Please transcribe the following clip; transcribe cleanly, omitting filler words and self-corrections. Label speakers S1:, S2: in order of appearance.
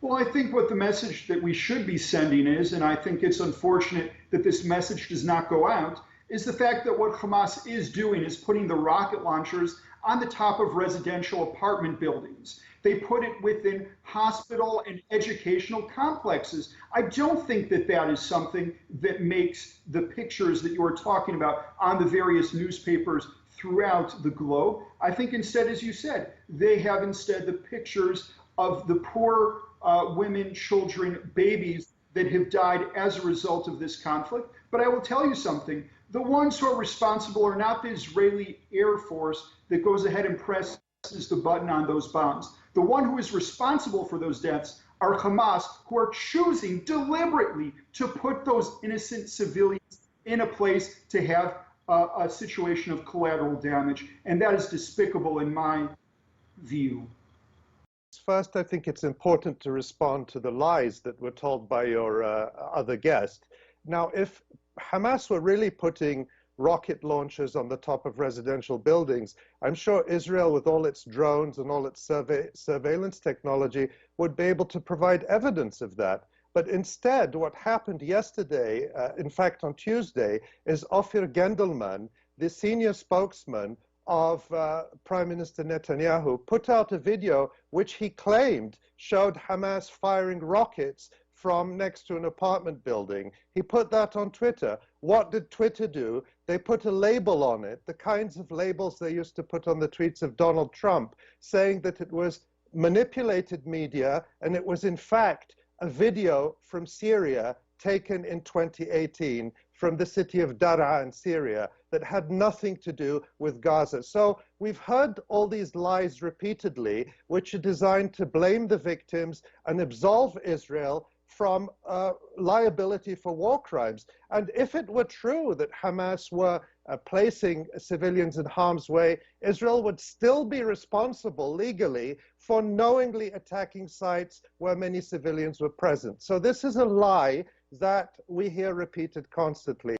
S1: Well, I think what the message that we should be sending is, and I think it's unfortunate that this message does not go out, is the fact that what Hamas is doing is putting the rocket launchers on the top of residential apartment buildings. They put it within hospital and educational complexes. I don't think that that is something that makes the pictures that you are talking about on the various newspapers throughout the globe. I think instead, as you said, they have instead the pictures of the poor women, children, babies that have died as a result of this conflict. But I will tell you something, the ones who are responsible are not the Israeli Air Force that goes ahead and presses the button on those bombs. The one who is responsible for those deaths are Hamas, who are choosing deliberately to put those innocent civilians in a place to have a situation of collateral damage. And that is despicable in my view.
S2: First, I think it's important to respond to the lies that were told by your other guest. Now, if Hamas were really putting rocket launchers on the top of residential buildings, I'm sure Israel, with all its drones and all its surveillance technology, would be able to provide evidence of that. But instead, what happened yesterday, in fact on Tuesday, is Ophir Gendelman, the senior spokesman of Prime Minister Netanyahu, put out a video which he claimed showed Hamas firing rockets from next to an apartment building. He put that on Twitter. What did Twitter do? They put a label on it, the kinds of labels they used to put on the tweets of Donald Trump, saying that it was manipulated media and it was in fact a video from Syria taken in 2018 from the city of Daraa in Syria that had nothing to do with Gaza. So we've heard all these lies repeatedly, which are designed to blame the victims and absolve Israel from liability for war crimes. And if it were true that Hamas were placing civilians in harm's way, Israel would still be responsible legally for knowingly attacking sites where many civilians were present. So this is a lie that we hear repeated constantly.